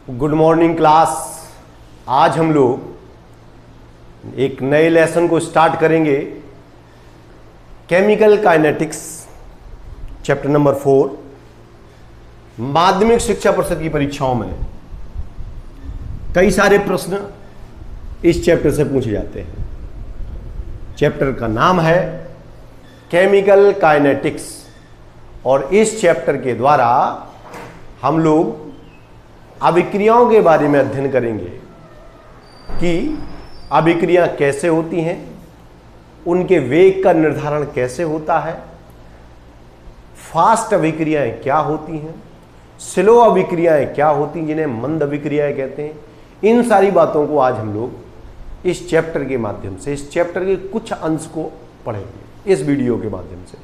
Good morning class. आज हम लोग एक नए लेसन को स्टार्ट करेंगे। Chemical kinetics chapter number 4। माध्यमिक शिक्षा परिषद की परीक्षाओं में कई सारे प्रश्न इस चैप्टर से पूछे जाते हैं। चैप्टर का नाम है केमिकल काइनेटिक्स और इस चैप्टर के द्वारा हम लोग अभिक्रियाओं के बारे में अध्ययन करेंगे कि अभिक्रिया कैसे होती हैं, उनके वेग का निर्धारण कैसे होता है, फास्ट अभिक्रियाएं क्या होती हैं, स्लो अभिक्रियाएं क्या होती हैं जिन्हें मंद अभिक्रियाएं कहते हैं। इन सारी बातों को आज हम लोग इस चैप्टर के माध्यम से, इस चैप्टर के कुछ अंश को पढ़ेंगे इस वीडियो के माध्यम से।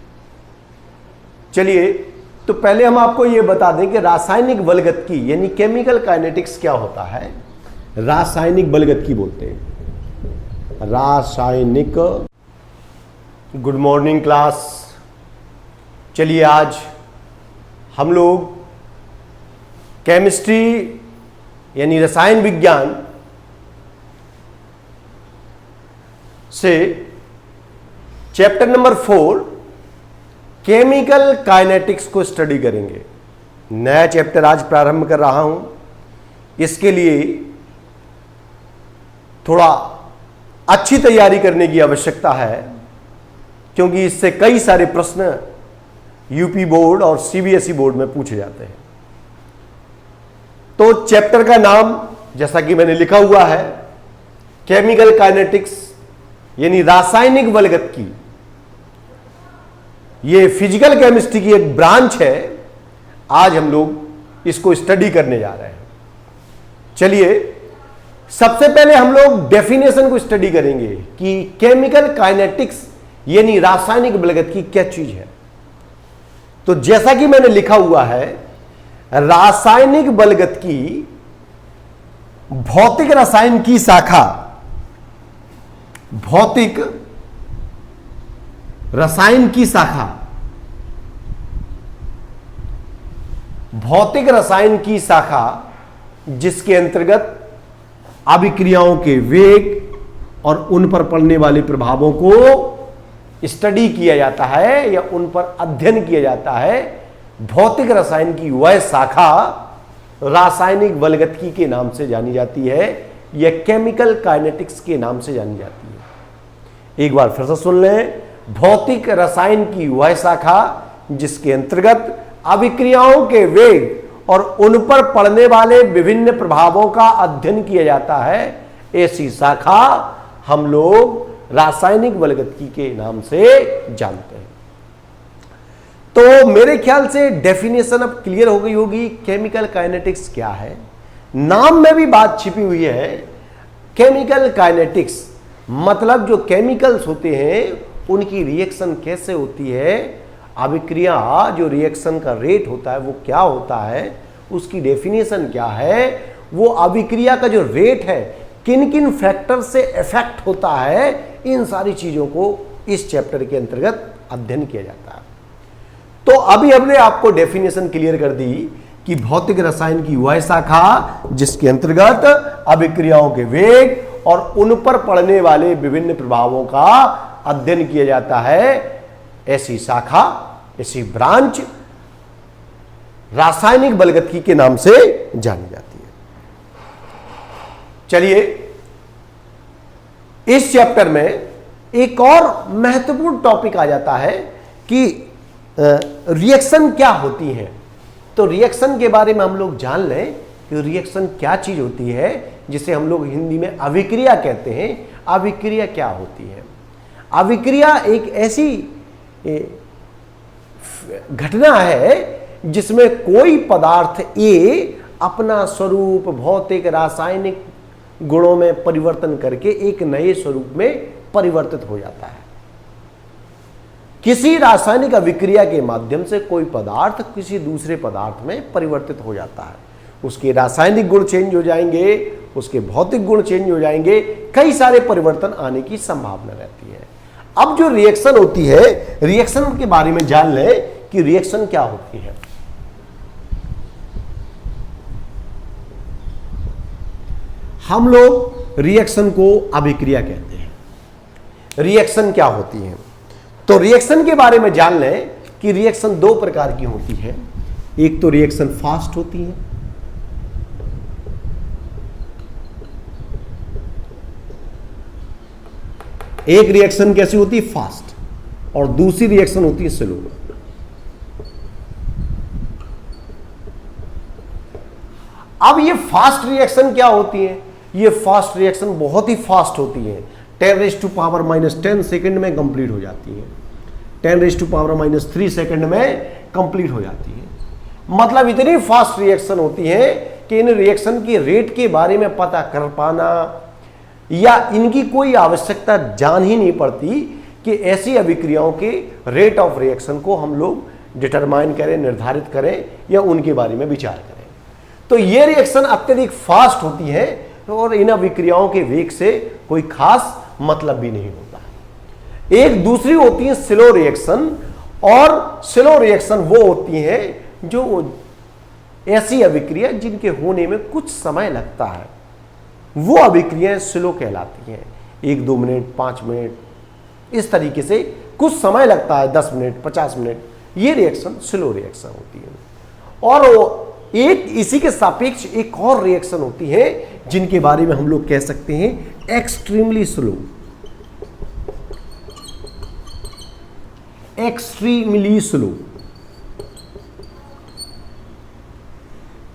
चलिए, तो पहले हम आपको यह बता दें कि रासायनिक बलगतिकी यानी केमिकल काइनेटिक्स क्या होता है। रासायनिक बलगतिकी बोलते हैं रासायनिक। Good morning class. चलिए, आज हम लोग केमिस्ट्री यानी रसायन विज्ञान से चैप्टर नंबर 4 केमिकल काइनेटिक्स को स्टडी करेंगे। नया चैप्टर आज प्रारंभ कर रहा हूं, इसके लिए थोड़ा अच्छी तैयारी करने की आवश्यकता है, क्योंकि इससे कई सारे प्रश्न यूपी बोर्ड और सीबीएसई बोर्ड में पूछे जाते हैं। तो चैप्टर का नाम जैसा कि मैंने लिखा हुआ है केमिकल काइनेटिक्स यानी रासायनिक बलगतिकी। ये फिजिकल केमिस्ट्री की एक ब्रांच है। आज हम लोग इसको स्टडी करने जा रहे हैं। चलिए, सबसे पहले हम लोग डेफिनेशन को स्टडी करेंगे कि केमिकल काइनेटिक्स यानी रासायनिक बलगतिकी क्या चीज है। तो जैसा कि मैंने लिखा हुआ है, रासायनिक बलगतिकी भौतिक रसायन की शाखा, भौतिक रसायन की शाखा, भौतिक रसायन की शाखा जिसके अंतर्गत अभिक्रियाओं के वेग और उन पर पड़ने वाले प्रभावों को स्टडी किया जाता है या उन पर अध्ययन किया जाता है। भौतिक रसायन की वह शाखा रासायनिक बलगतिकी के नाम से जानी जाती है या केमिकल काइनेटिक्स के नाम से जानी जाती है। एक बार फिर से सुन लें, भौतिक रसायन की वह शाखा जिसके अंतर्गत अभिक्रियाओं के वेग और उन पर पड़ने वाले विभिन्न प्रभावों का अध्ययन किया जाता है, ऐसी शाखा हम लोग रासायनिक बलगतिकी के नाम से जानते हैं। तो मेरे ख्याल से डेफिनेशन अब क्लियर हो गई होगी केमिकल काइनेटिक्स क्या है। नाम में भी बात छिपी हुई है। केमिकल काइनेटिक्स मतलब जो केमिकल्स होते हैं उनकी रिएक्शन कैसे होती है, अभिक्रिया जो रिएक्शन का रेट होता है वो क्या होता है, उसकी डेफिनेशन क्या है, वो अभिक्रिया का जो रेट है किन किन फैक्टर से इफेक्ट होता है, इन सारी चीजों को इस चैप्टर के अंतर्गत अध्ययन किया जाता है। तो अभी हमने आपको डेफिनेशन क्लियर कर दी कि भौतिक रसायन की वह शाखा जिसके अंतर्गत अभिक्रियाओं के वेग और उन पर पड़ने वाले विभिन्न प्रभावों का अध्ययन किया जाता है, ऐसी शाखा, ऐसी ब्रांच रासायनिक बलगतिकी के नाम से जानी जाती है। चलिए, इस चैप्टर में एक और महत्वपूर्ण टॉपिक आ जाता है कि रिएक्शन क्या होती है। तो रिएक्शन के बारे में हम लोग जान लें कि रिएक्शन क्या चीज होती है, जिसे हम लोग हिंदी में अभिक्रिया कहते हैं। अभिक्रिया क्या होती है? अभिक्रिया एक ऐसी घटना है जिसमें कोई पदार्थ ए अपना स्वरूप भौतिक रासायनिक गुणों में परिवर्तन करके एक नए स्वरूप में परिवर्तित हो जाता है। किसी रासायनिक अभिक्रिया के माध्यम से कोई पदार्थ किसी दूसरे पदार्थ में परिवर्तित हो जाता है। उसके रासायनिक गुण चेंज हो जाएंगे, उसके भौतिक गुण चेंज हो जाएंगे, कई सारे परिवर्तन आने की संभावना रहती है। अब जो रिएक्शन होती है, रिएक्शन के बारे में जान लें कि रिएक्शन क्या होती है। हम लोग रिएक्शन को अभिक्रिया कहते हैं। रिएक्शन क्या होती है? तो रिएक्शन के बारे में जान लें कि रिएक्शन दो प्रकार की होती है। एक तो रिएक्शन फास्ट होती है, एक रिएक्शन कैसी होती है? फास्ट, और दूसरी रिएक्शन होती है स्लो। अब ये फास्ट रिएक्शन क्या होती है? ये फास्ट रिएक्शन बहुत ही फास्ट होती है, 10⁻⁻10 सेकंड में कंप्लीट हो जाती है, 10⁻³ सेकंड में कंप्लीट हो जाती है। मतलब इतनी फास्ट रिएक्शन होती है कि इन रिएक्शन की रेट के बारे में पता कर पाना या इनकी कोई आवश्यकता जान ही नहीं पड़ती कि ऐसी अभिक्रियाओं के रेट ऑफ रिएक्शन को हम लोग डिटरमाइन करें, निर्धारित करें या उनके बारे में विचार करें। तो ये रिएक्शन अत्यधिक फास्ट होती है और इन अभिक्रियाओं के वेग से कोई खास मतलब भी नहीं होता। एक दूसरी होती है स्लो रिएक्शन, और स्लो रिएक्शन वो होती है जो ऐसी अभिक्रिया जिनके होने में कुछ समय लगता है, वो अभिक्रियाएं स्लो कहलाती हैं। 1-2 मिनट, 5 मिनट, इस तरीके से कुछ समय लगता है, 10 मिनट, 50 मिनट, ये रिएक्शन स्लो रिएक्शन होती है। और एक इसी के सापेक्ष एक और रिएक्शन होती है जिनके बारे में हम लोग कह सकते हैं एक्सट्रीमली स्लो। Extremely slow.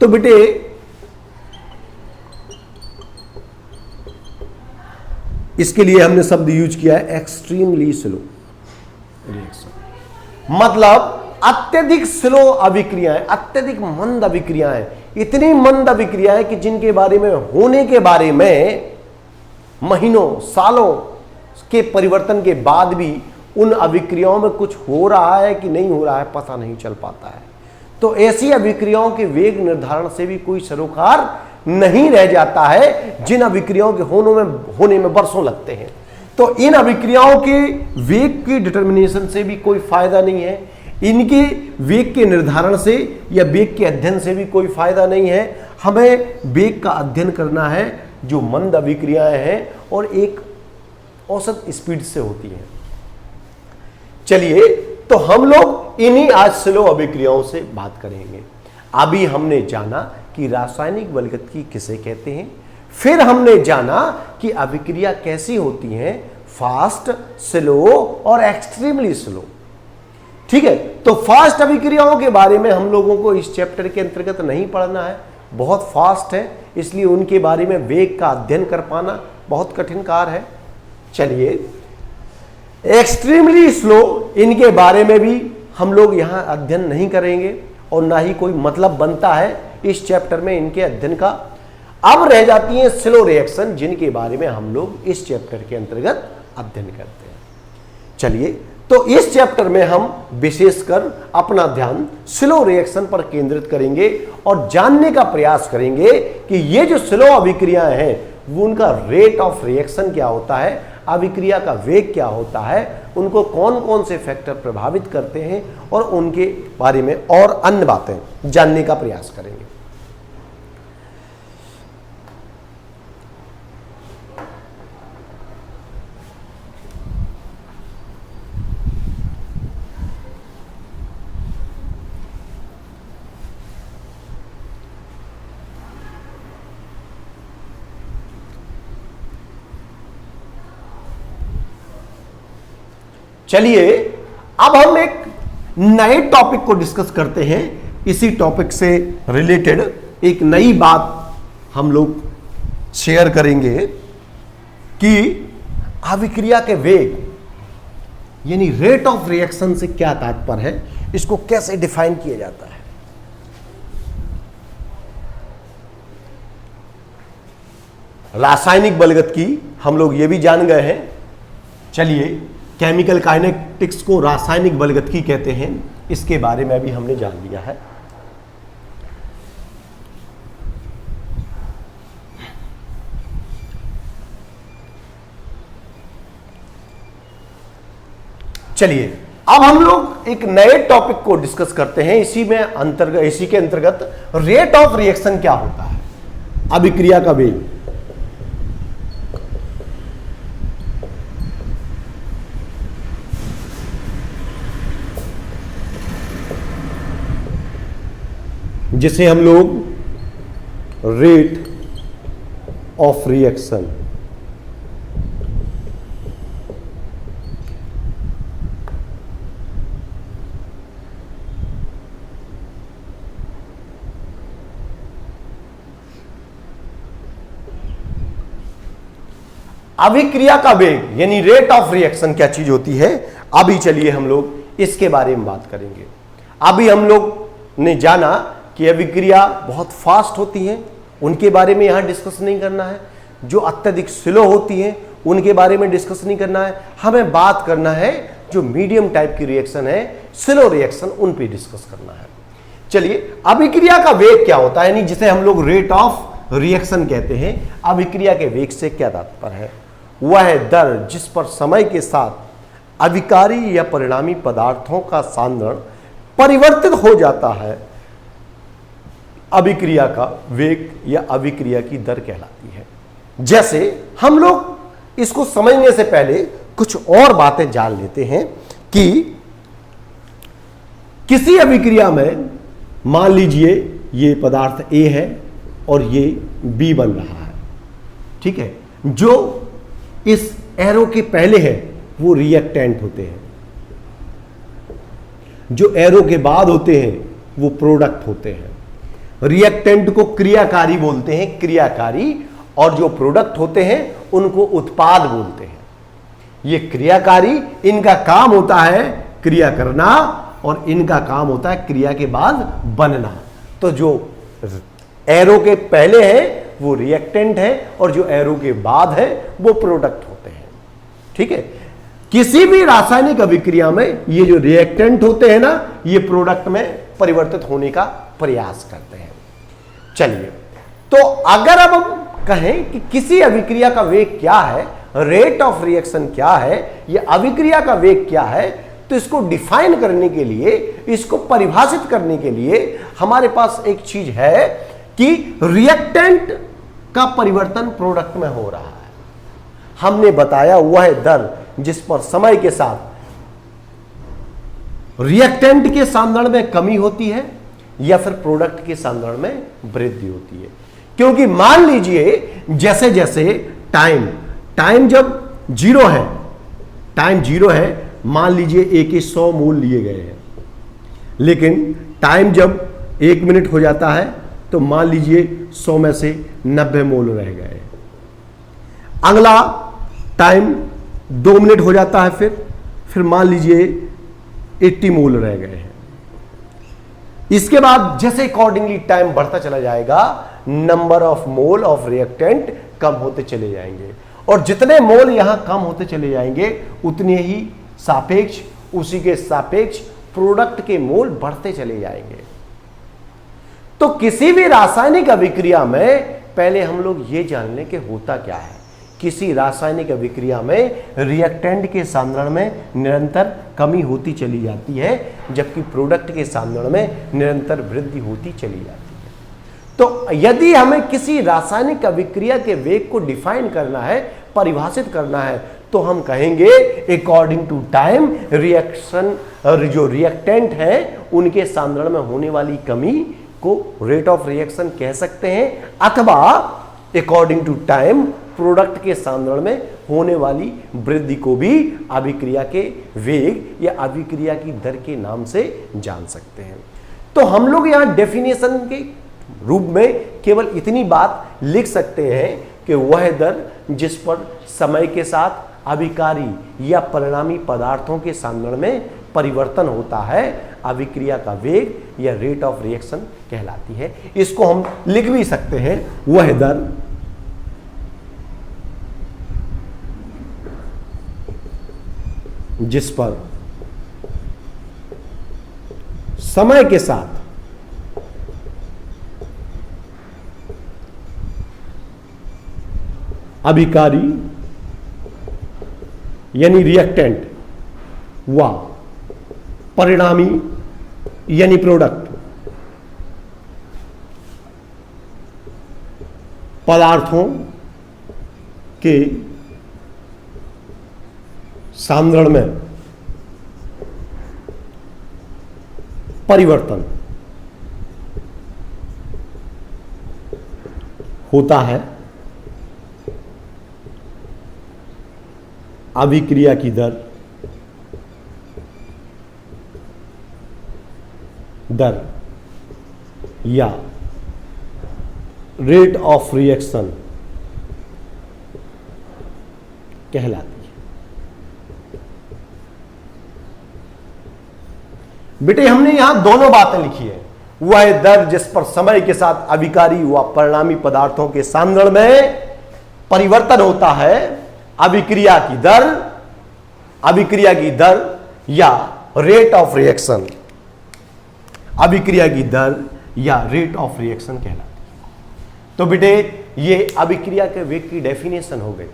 तो बेटे इसके लिए हमने शब्द यूज किया है एक्सट्रीमली स्लो रिएक्शन। मतलब अत्यधिक स्लो अभिक्रियाएं, अत्यधिक मंद अभिक्रियाएं, इतनी मंद अभिक्रियाएं कि जिनके बारे में होने के बारे में महीनों सालों के परिवर्तन के बाद भी उन अभिक्रियाओं में कुछ हो रहा है कि नहीं हो रहा है पता नहीं चल पाता है। तो ऐसी अभिक्रियाओं के वेग निर्धारण से भी कोई सरोकार नहीं रह जाता है जिन अभिक्रियाओं के होने में वर्षों लगते हैं। तो इन अभिक्रियाओं के वेग की डिटर्मिनेशन से भी कोई फायदा नहीं है, इनके वेग के निर्धारण से या वेग के अध्ययन से भी कोई फायदा नहीं है। हमें वेग का अध्ययन करना है जो मंद अभिक्रियाएं हैं और एक औसत स्पीड से होती हैं। चलिए, तो हम लोग इन्हीं आज स्लो अभिक्रियाओं से बात करेंगे। अभी हमने जाना कि रासायनिक बलगतिकी किसे कहते हैं, फिर हमने जाना कि अभिक्रिया कैसी होती हैं, फास्ट, स्लो और एक्सट्रीमली स्लो। ठीक है, तो फास्ट अभिक्रियाओं के बारे में हम लोगों को इस चैप्टर के अंतर्गत नहीं पढ़ना है, बहुत फास्ट है, इसलिए उनके बारे में वेग का अध्ययन कर पाना बहुत कठिन कार्य है। चलिए, एक्सट्रीमली स्लो, इनके बारे में भी हम लोग यहां अध्ययन नहीं करेंगे और ना ही कोई मतलब बनता है इस चैप्टर में इनके अध्ययन का। अब रह जाती हैं स्लो रिएक्शन, जिनके बारे में हम लोग इस चैप्टर के अंतर्गत अध्ययन करते हैं। चलिए, तो इस चैप्टर में हम विशेषकर अपना ध्यान स्लो रिएक्शन पर केंद्रित करेंगे और जानने का प्रयास करेंगे कि ये जो स्लो अभिक्रियाएं हैं वो उनका रेट ऑफ रिएक्शन क्या होता है, अभिक्रिया का वेग क्या होता है, उनको कौन कौन से फैक्टर प्रभावित करते हैं और उनके बारे में और अन्य बातें जानने का प्रयास करेंगे। चलिए, अब हम एक नए टॉपिक को डिस्कस करते हैं। इसी टॉपिक से रिलेटेड एक नई बात हम लोग शेयर करेंगे कि अभिक्रिया के वेग यानी रेट ऑफ रिएक्शन से क्या तात्पर्य है, इसको कैसे डिफाइन किया जाता है। रासायनिक बलगतिकी हम लोग ये भी जान गए हैं। चलिए, केमिकल काइनेटिक्स को रासायनिक बलगतिकी कहते हैं, इसके बारे में भी हमने जान लिया है। चलिए, अब हम लोग एक नए टॉपिक को डिस्कस करते हैं। इसी के अंतर्गत रेट ऑफ रिएक्शन क्या होता है, अभिक्रिया का वेग। जिसे हम लोग रेट ऑफ रिएक्शन अभिक्रिया का वेग यानी रेट ऑफ रिएक्शन क्या चीज होती है, अभी चलिए हम लोग इसके बारे में बात करेंगे। अभी हम लोग ने जाना कि अभिक्रिया बहुत फास्ट होती हैं, उनके बारे में यहां डिस्कस नहीं करना है। जो अत्यधिक स्लो होती हैं उनके बारे में डिस्कस नहीं करना है। हमें बात करना है जो मीडियम टाइप की रिएक्शन है, स्लो रिएक्शन, उन पे डिस्कस करना है। चलिए, अभिक्रिया का वेग क्या होता है, यानी जिसे हम लोग रेट ऑफ रिएक्शन कहते हैं। अभिक्रिया के वेग से क्या तात्पर्य है? वह है दर जिस पर समय के साथ अभिकारी या परिणामी पदार्थों का सांद्रण परिवर्तित हो जाता है। अभिक्रिया का वेग या अभिक्रिया की दर कहलाती है। जैसे हम लोग इसको समझने से पहले कुछ और बातें जान लेते हैं कि किसी अभिक्रिया में मान लीजिए ये पदार्थ ए है और ये बी बन रहा है, ठीक है। जो इस एरो के पहले है वो रिएक्टेंट होते हैं, जो एरो के बाद होते हैं वो प्रोडक्ट होते हैं। रिएक्टेंट को क्रियाकारी बोलते हैं, क्रियाकारी, और जो प्रोडक्ट होते हैं उनको उत्पाद बोलते हैं। ये क्रियाकारी, इनका काम होता है क्रिया करना और इनका काम होता है क्रिया के बाद बनना। तो जो एरो के पहले है वो रिएक्टेंट है और जो एरो के बाद है वो प्रोडक्ट होते हैं, ठीक है। किसी भी रासायनिक अभिक्रिया में ये जो रिएक्टेंट होते हैं ना, ये प्रोडक्ट में परिवर्तित होने का प्रयास करते हैं। चलिए, तो अगर अब हम कहें कि किसी अभिक्रिया का वेग क्या है, रेट ऑफ रिएक्शन क्या है, या अभिक्रिया का वेग क्या है, तो इसको डिफाइन करने के लिए, इसको परिभाषित करने के लिए हमारे पास एक चीज है कि रिएक्टेंट का परिवर्तन प्रोडक्ट में हो रहा है। हमने बताया वह है दर जिस पर समय के साथ रिएक्टेंट के सांद्रण में कमी होती है या फिर प्रोडक्ट के सांद्रण में वृद्धि होती है। क्योंकि मान लीजिए जैसे जैसे टाइम जब जीरो है, टाइम जीरो है, मान लीजिए ए के 100 मोल लिए गए हैं, लेकिन टाइम जब 1 मिनट हो जाता है तो मान लीजिए 100 में से 90 मोल रह गए। अगला टाइम 2 मिनट हो जाता है, फिर मान लीजिए 80 मोल रह गए हैं। इसके बाद जैसे अकॉर्डिंगली टाइम बढ़ता चला जाएगा, number of mole of reactant कम होते चले जाएंगे, और जितने मोल यहां कम होते चले जाएंगे उतने ही सापेक्ष, उसी के सापेक्ष प्रोडक्ट के मोल बढ़ते चले जाएंगे। तो किसी भी रासायनिक अभिक्रिया में पहले हम लोग ये जान लें कि होता क्या है। किसी रासायनिक अभिक्रिया में रिएक्टेंट के सांद्रण में निरंतर कमी होती चली जाती है, जबकि प्रोडक्ट के सांद्रण में निरंतर वृद्धि होती चली जाती है। तो यदि हमें किसी रासायनिक अभिक्रिया के वेग को डिफाइन करना है, परिभाषित करना है, तो हम कहेंगे अकॉर्डिंग टू टाइम रिएक्शन, जो रिएक्टेंट है उनके सांद्रण में होने वाली कमी को रेट ऑफ रिएक्शन कह सकते हैं, अथवा अकॉर्डिंग टू टाइम प्रोडक्ट के सांद्रण में होने वाली वृद्धि को भी अभिक्रिया के वेग या अभिक्रिया की दर के नाम से जान सकते हैं। तो हम लोग यहां डेफिनेशन के रूप में केवल इतनी बात लिख सकते हैं कि वह दर जिस पर समय के साथ अभिकारी या परिणामी पदार्थों के सांद्रण में परिवर्तन होता है, अभिक्रिया का वेग या रेट ऑफ रिएक्शन कहलाती है। इसको हम लिख भी सकते हैं, वह दर जिस पर समय के साथ अभिकारी यानी रिएक्टेंट व परिणामी यानी प्रोडक्ट पदार्थों के सांद्रण में परिवर्तन होता है अभिक्रिया की दर या रेट ऑफ रिएक्शन कहलाती है। बेटे हमने यहां दोनों बातें लिखी है। वह दर जिस पर समय के साथ अभिकारी व परिणामी पदार्थों के सांद्रण में परिवर्तन होता है, अभिक्रिया की दर या रेट ऑफ रिएक्शन, अभिक्रिया की दर या रेट ऑफ रिएक्शन कहलाती है। तो बेटे ये अभिक्रिया के वेग की डेफिनेशन हो गई।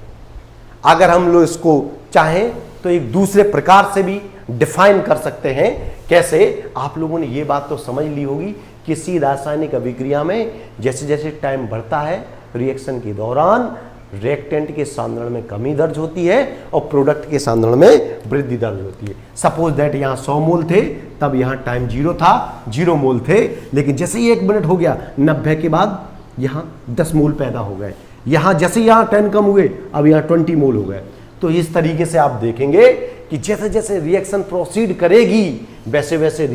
अगर हम लोग इसको चाहें तो एक दूसरे प्रकार से भी डिफाइन कर सकते हैं। कैसे? आप लोगों ने ये बात तो समझ ली होगी, किसी रासायनिक अभिक्रिया में जैसे जैसे टाइम बढ़ता है, रिएक्शन के दौरान रिएक्टेंट के सांद्रण में कमी दर्ज होती है और प्रोडक्ट के सांद्रण में वृद्धि दर्ज होती है। सपोज दैट यहाँ 100 मोल थे, तब यहाँ टाइम 0 था, 0 मोल थे, लेकिन जैसे ही 1 मिनट हो गया 90 के बाद यहाँ 10 मोल पैदा हो गए। यहाँ जैसे यहाँ 10 कम हुए, अब यहाँ 20 मोल हो गए। तो इस तरीके से आप देखेंगे कि जैसे जैसे रिएक्शन प्रोसीड करेगी वैसे वैसे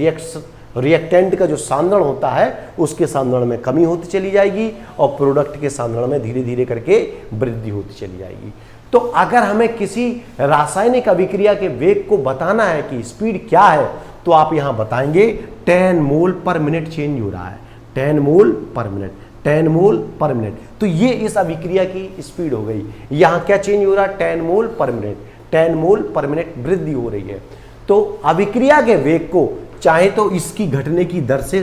रिएक्टेंट का जो सांद्रण होता है उसके सांद्रण में कमी होती चली जाएगी और प्रोडक्ट के सांद्रण में धीरे धीरे करके वृद्धि होती चली जाएगी। तो अगर हमें किसी रासायनिक अभिक्रिया के वेग को बताना है कि स्पीड क्या है, तो आप यहां बताएंगे 10 मोल पर मिनट चेंज हो रहा है, 10 मोल पर मिनट, 10 मोल पर मिनट। तो ये इस अभिक्रिया की स्पीड हो गई। यहां क्या चेंज हो रहा है? 10 मोल पर मिनट, 10 मोल पर मिनट वृद्धि हो रही है। तो अभिक्रिया के वेग को चाहे तो इसकी घटने की दर से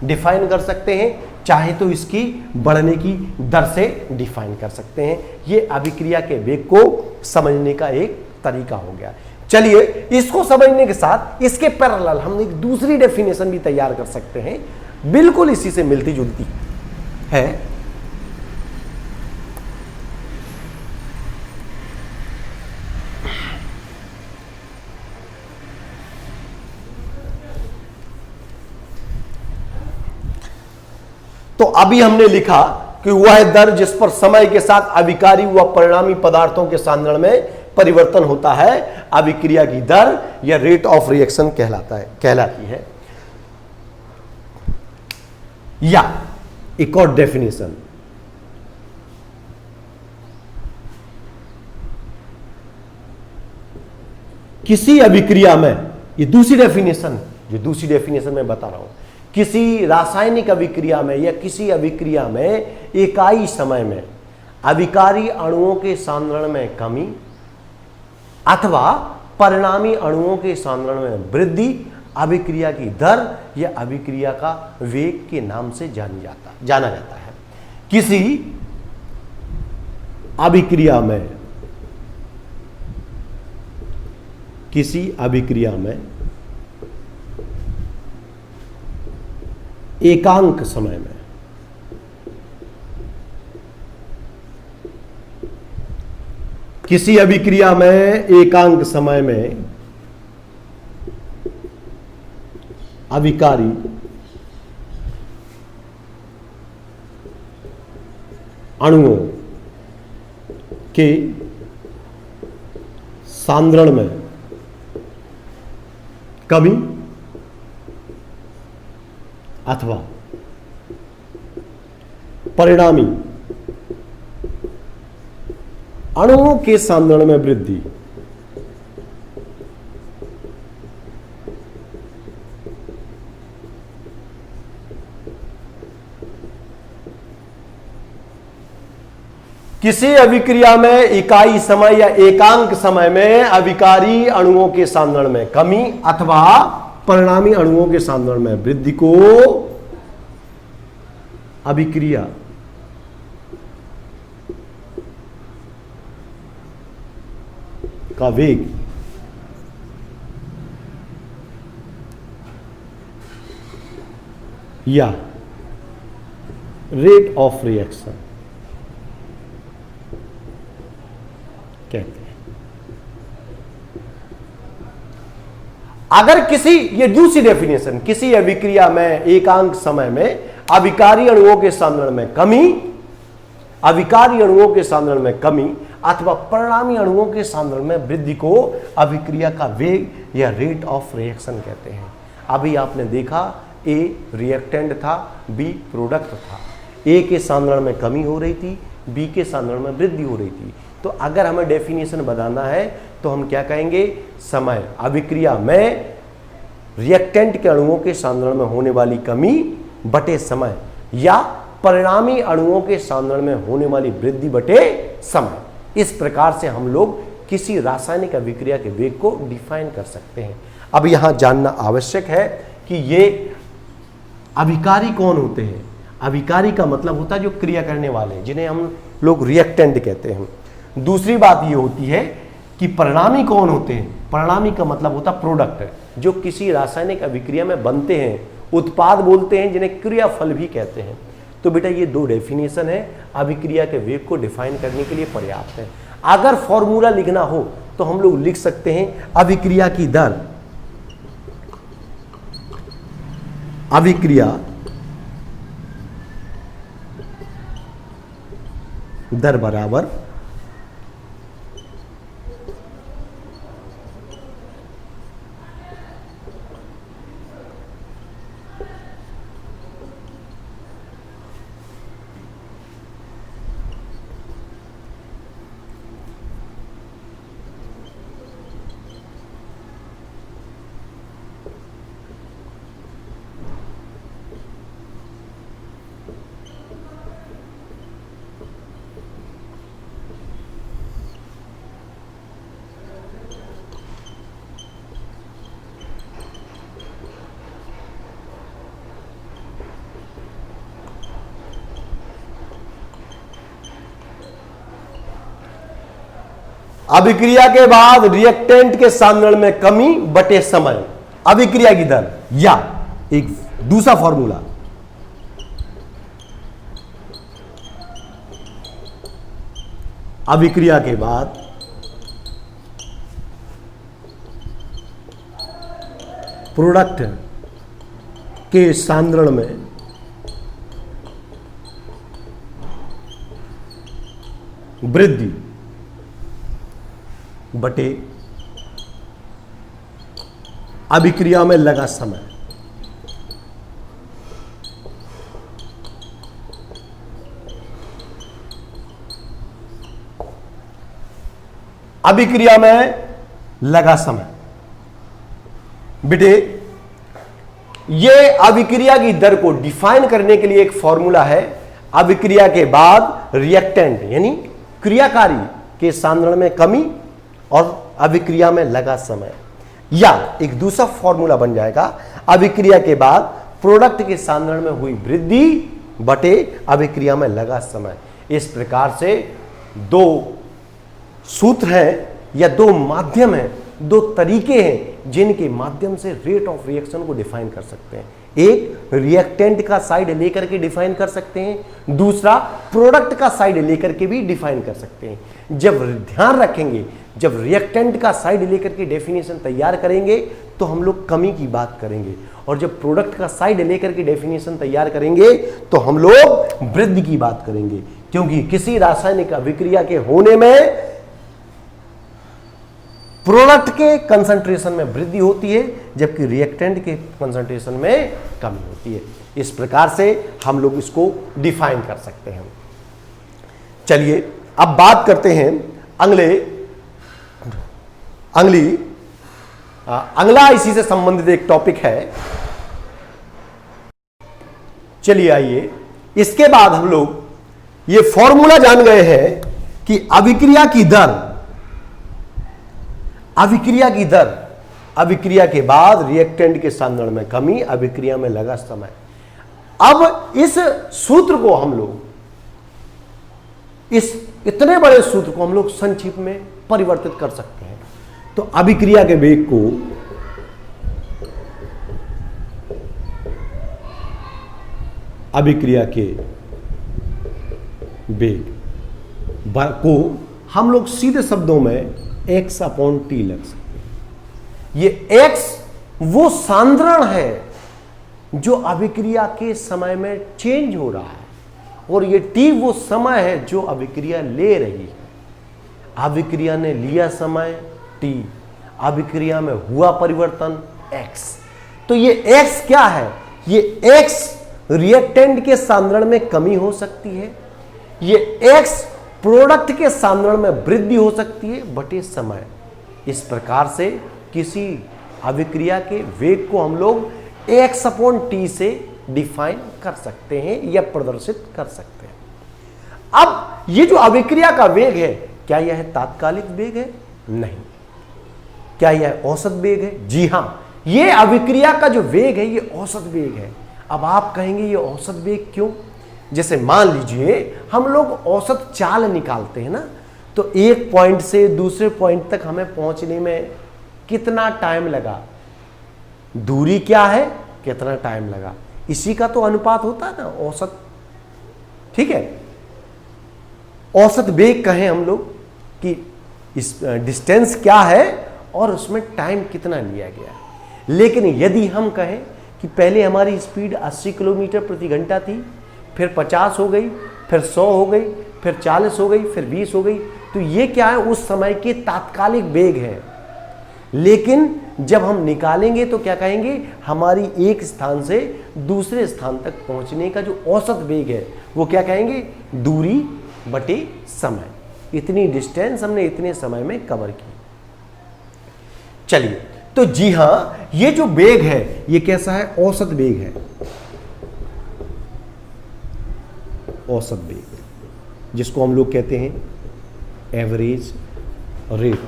डिफाइन कर सकते हैं, चाहे तो इसकी बढ़ने की दर से डिफाइन कर सकते हैं। ये अभिक्रिया के वेग को समझने का एक तरीका हो गया। चलिए इसको समझने के साथ इसके पैरेलल हम एक दूसरी डेफिनेशन भी तैयार कर सकते हैं, बिल्कुल इसी से मिलती जुलती है। तो अभी हमने लिखा कि वह दर जिस पर समय के साथ अभिकारी व परिणामी पदार्थों के सांद्रण में परिवर्तन होता है, अभिक्रिया की दर या रेट ऑफ रिएक्शन कहलाती है। या एक और डेफिनेशन, किसी अभिक्रिया में, ये दूसरी डेफिनेशन मैं बता रहा हूं, किसी रासायनिक अभिक्रिया में या किसी अभिक्रिया में इकाई समय में अभिकारी अणुओं के सांद्रण में कमी अथवा परिणामी अणुओं के सांद्रण में वृद्धि अभिक्रिया की दर या अभिक्रिया का वेग के नाम से जाना जाता है। किसी अभिक्रिया में एकांक समय में किसी अभिक्रिया में एकांक समय में अभिकारी अणुओं के सांद्रण में कमी अथवा परिणामी अणुओं के सांद्रण में वृद्धि किसी अभिक्रिया में इकाई समय या एकांक समय में अभिकारी अणुओं के सांद्रण में कमी अथवा परिणामी अणुओं के सांद्रण में वृद्धि को अभिक्रिया का वेग या रेट ऑफ रिएक्शन कहते हैं। अगर किसी, ये दूसरी डेफिनेशन, किसी अभिक्रिया में एकांक समय में अभिकारी अणुओं के सांद्रण में कमी अविकारी अणुओं के सांद्रण में कमी अथवा परिणामी अणुओं के सांद्रण में वृद्धि को अभिक्रिया का वेग या रेट ऑफ रिएक्शन कहते हैं। अभी आपने देखा ए रिएक्टेंट था, बी प्रोडक्ट था। ए के सांद्रण में कमी हो रही थी, बी के सांद्रण में वृद्धि हो रही थी। तो अगर हमें डेफिनेशन बताना है तो हम क्या कहेंगे, समय अभिक्रिया में रिएक्टेंट के अणुओं के सांद्रण में होने वाली कमी बटे समय, या परिणामी अणुओं के सांद्रण में होने वाली वृद्धि बटे समय। इस प्रकार से हम लोग किसी रासायनिक अभिक्रिया के वेग को डिफाइन कर सकते हैं। अब यहां जानना आवश्यक है कि ये अभिकारी कौन होते हैं। अभिकारी का मतलब होता है जो क्रिया करने वाले, जिन्हें हम लोग रिएक्टेंट कहते हैं। दूसरी बात ये होती है कि परिणामी कौन होते हैं। परिणामी का मतलब होता प्रोडक्ट, जो किसी रासायनिक अभिक्रिया में बनते हैं, उत्पाद बोलते हैं, जिन्हें क्रियाफल भी कहते हैं। तो बेटा ये दो डेफिनेशन है, अभिक्रिया के वेग को डिफाइन करने के लिए पर्याप्त है। अगर फॉर्मूला लिखना हो तो हम लोग लिख सकते हैं अभिक्रिया की दर, अभिक्रिया दर बराबर अभिक्रिया के बाद रिएक्टेंट के सांद्रण में कमी बटे समय, अभिक्रिया की दर। या एक दूसरा फॉर्मूला, अभिक्रिया के बाद प्रोडक्ट के सांद्रण में वृद्धि बटे अभिक्रिया में लगा समय। अभिक्रिया में लगा समय बेटे, ये अभिक्रिया की दर को डिफाइन करने के लिए एक फॉर्मूला है। अभिक्रिया के बाद रिएक्टेंट यानी क्रियाकारी के सांद्रण में कमी और अभिक्रिया में लगा समय, या एक दूसरा फॉर्मूला बन जाएगा अभिक्रिया के बाद प्रोडक्ट के सांद्रण में हुई वृद्धि बटे अभिक्रिया में लगा समय। इस प्रकार से दो सूत्र हैं या दो माध्यम हैं, दो तरीके हैं जिनके माध्यम से रेट ऑफ रिएक्शन को डिफाइन कर सकते हैं। एक रिएक्टेंट का साइड लेकर के डिफाइन कर सकते हैं, दूसरा प्रोडक्ट का साइड लेकर के भी डिफाइन कर सकते हैं। जब ध्यान रखेंगे, जब रिएक्टेंट का साइड लेकर के डेफिनेशन तैयार करेंगे तो हम लोग कमी की बात करेंगे, और जब प्रोडक्ट का साइड लेकर के डेफिनेशन तैयार करेंगे तो हम लोग वृद्धि की बात करेंगे। क्योंकि किसी रासायनिक अभिक्रिया के होने में प्रोडक्ट के कंसंट्रेशन में वृद्धि होती है, जबकि रिएक्टेंट के कंसंट्रेशन में कमी होती है। इस प्रकार से हम लोग इसको डिफाइन कर सकते हैं। चलिए अब बात करते हैं अगला इसी से संबंधित एक टॉपिक है। चलिए आइए, इसके बाद हम लोग ये फॉर्मूला जान गए हैं कि अभिक्रिया की दर, अभिक्रिया के बाद रिएक्टेंट के सांद्रण में कमी, अभिक्रिया में लगा समय। अब इस सूत्र को हम लोग, इस इतने बड़े सूत्र को हम लोग संक्षिप्त में परिवर्तित कर सकते हैं। तो अभिक्रिया के वेग को अभिक्रिया के वेग को हम लोग सीधे शब्दों में x/t लग सकते हैं। ये x वो सांद्रण है जो अभिक्रिया के समय में चेंज हो रहा है, और ये टी वो समय है जो अभिक्रिया ले रही है। अभिक्रिया ने लिया समय टी, अभिक्रिया में हुआ परिवर्तन एक्स। तो ये एक्स क्या है? ये एक्स रिएक्टेंट के सांद्रण में कमी हो सकती है, ये एक्स प्रोडक्ट के सांद्रण में वृद्धि हो सकती है बटे समय। इस प्रकार से किसी अभिक्रिया के वेग को हम लोग एक्स अपॉन टी से डिफाइन कर सकते हैं या प्रदर्शित कर सकते हैं। अब ये जो अभिक्रिया का वेग है, क्या यह तात्कालिक वेग है? नहीं। क्या यह औसत वेग है? जी हां, ये अभिक्रिया का जो वेग है ये औसत वेग है। अब आप कहेंगे ये औसत वेग क्यों? जैसे मान लीजिए हम लोग औसत चाल निकालते हैं ना, तो एक पॉइंट से दूसरे पॉइंट तक हमें पहुंचने में कितना टाइम लगा, दूरी क्या है, कितना टाइम लगा, इसी का तो अनुपात होता है ना औसत। ठीक है, औसत वेग कहें हम लोग कि इस डिस्टेंस क्या है और उसमें टाइम कितना लिया गया है। लेकिन यदि हम कहें कि पहले हमारी स्पीड 80 किलोमीटर प्रति घंटा थी, फिर 50 हो गई, फिर 100 हो गई, फिर 40 हो गई, फिर 20 हो गई, तो ये क्या है? उस समय के तात्कालिक वेग है। लेकिन जब हम निकालेंगे तो क्या कहेंगे? हमारी एक स्थान से दूसरे स्थान तक पहुंचने का जो औसत वेग है वो क्या कहेंगे? दूरी बटे समय। इतनी डिस्टेंस हमने इतने समय में कवर की। चलिए, तो जी हां, ये जो वेग है ये कैसा है? औसत वेग है। औसत वेग, जिसको हम लोग कहते हैं एवरेज रेट।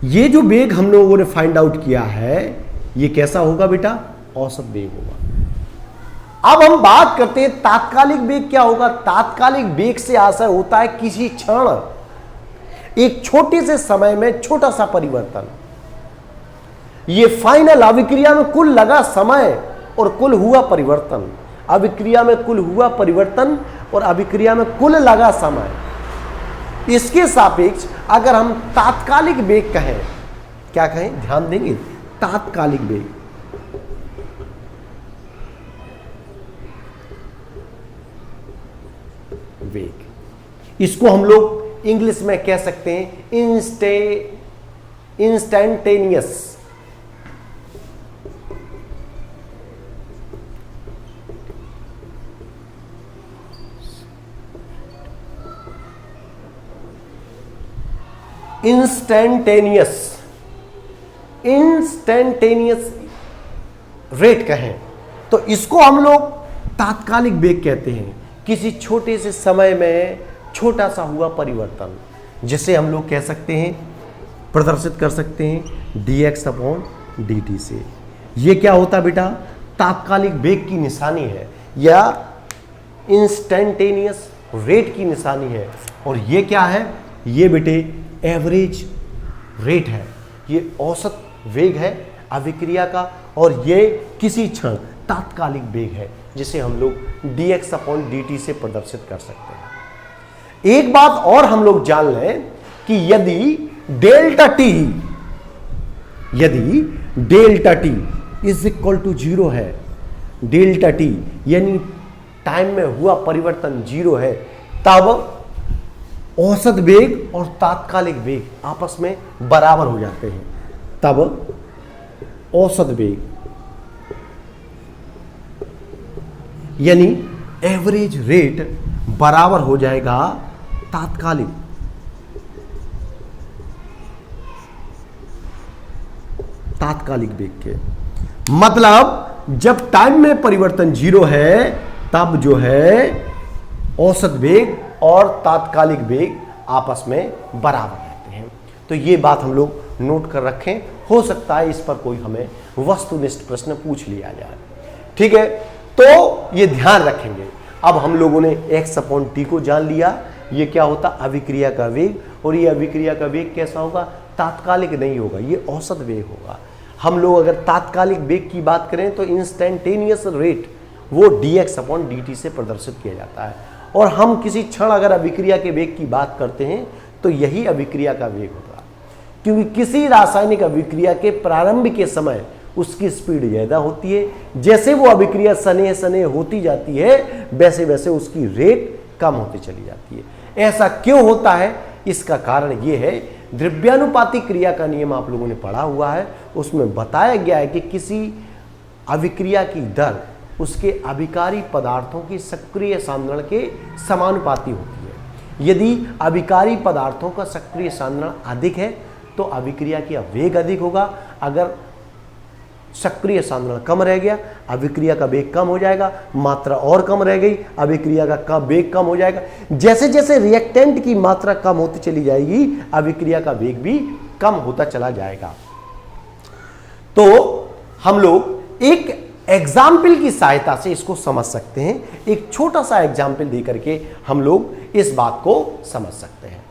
ये जो वेग हम लोगों ने फाइंड आउट किया है ये कैसा होगा बेटा? औसत वेग होगा। अब हम बात करते हैं तात्कालिक वेग क्या होगा। तात्कालिक वेग से आशय होता है किसी क्षण एक छोटे से समय में छोटा सा परिवर्तन। ये फाइनल अभिक्रिया में कुल लगा समय और कुल हुआ परिवर्तन, अभिक्रिया में कुल हुआ परिवर्तन और अभिक्रिया में कुल लगा समय, इसके सापेक्ष अगर हम तात्कालिक वेग कहें, क्या कहें? ध्यान देंगे, तात्कालिक वेग। वेग, इसको हम लोग इंग्लिश में कह सकते हैं इंस्टेंटेनियस। इंस्टेंटेनियस रेट कहें तो इसको हम लोग तात्कालिक वेग कहते हैं। किसी छोटे से समय में छोटा सा हुआ परिवर्तन, जिसे हम लोग कह सकते हैं, प्रदर्शित कर सकते हैं dx अपॉन dt से। ये क्या होता है बेटा? तात्कालिक वेग की निशानी है या इंस्टेंटेनियस रेट की निशानी है। और ये क्या है? ये बेटे एवरेज रेट है, ये औसत वेग है अभिक्रिया का, और ये किसी क्षण तात्कालिक वेग है जिसे हम लोग dx अपॉन dt से प्रदर्शित कर सकते हैं। एक बात और हम लोग जान लें कि यदि delta T is equal to 0 है, डेल्टा टी यानी टाइम में हुआ परिवर्तन 0 है, तब औसत वेग और तात्कालिक वेग आपस में बराबर हो जाते हैं। तब औसत वेग यानी एवरेज रेट बराबर हो जाएगा तात्कालिक वेग के। मतलब जब टाइम में परिवर्तन 0 है तब जो है औसत वेग और तात्कालिक वेग आपस में बराबर रहते हैं। तो ये बात हम लोग नोट कर रखें, हो सकता है इस पर कोई हमें वस्तुनिष्ठ प्रश्न पूछ लिया जाए। ठीक है, तो ये ध्यान रखेंगे। अब हम लोगों ने x अपॉन टी को जान लिया, ये क्या होता? अभिक्रिया का वेग। और ये अभिक्रिया का वेग कैसा होगा? तात्कालिक नहीं होगा, ये औसत वेग होगा। हम लोग अगर तात्कालिक वेग की बात करें तो इंस्टेंटेनियस रेट वो dx अपॉन dt से प्रदर्शित किया जाता है। और हम किसी क्षण अगर अभिक्रिया के वेग की बात करते हैं तो यही अभिक्रिया का वेग होगा, क्योंकि किसी रासायनिक अभिक्रिया के प्रारंभ के समय उसकी स्पीड ज़्यादा होती है। जैसे वो अभिक्रिया सने सने होती जाती है वैसे वैसे उसकी रेट कम होती चली जाती है। ऐसा क्यों होता है? इसका कारण ये है, द्रव्यानुपातिक क्रिया का नियम आप लोगों ने पढ़ा हुआ है, उसमें बताया गया है कि किसी अभिक्रिया की दर उसके अभिकारी पदार्थों की सक्रिय सांद्रण के समानुपाती होती है। यदि अभिकारी पदार्थों का सक्रिय सांद्रण अधिक है तो अभिक्रिया की वेग अधिक होगा। अगर सक्रिय सांद्रण कम रह गया, अभिक्रिया का वेग कम हो जाएगा। मात्रा और कम रह गई, अभिक्रिया का वेग कम हो जाएगा। जैसे जैसे रिएक्टेंट की मात्रा कम होती चली जाएगी, अभिक्रिया का वेग भी कम होता चला जाएगा। तो हम लोग एक एग्जाम्पल की सहायता से इसको समझ सकते हैं। एक छोटा सा एग्जाम्पल देकर के हम लोग इस बात को समझ सकते हैं।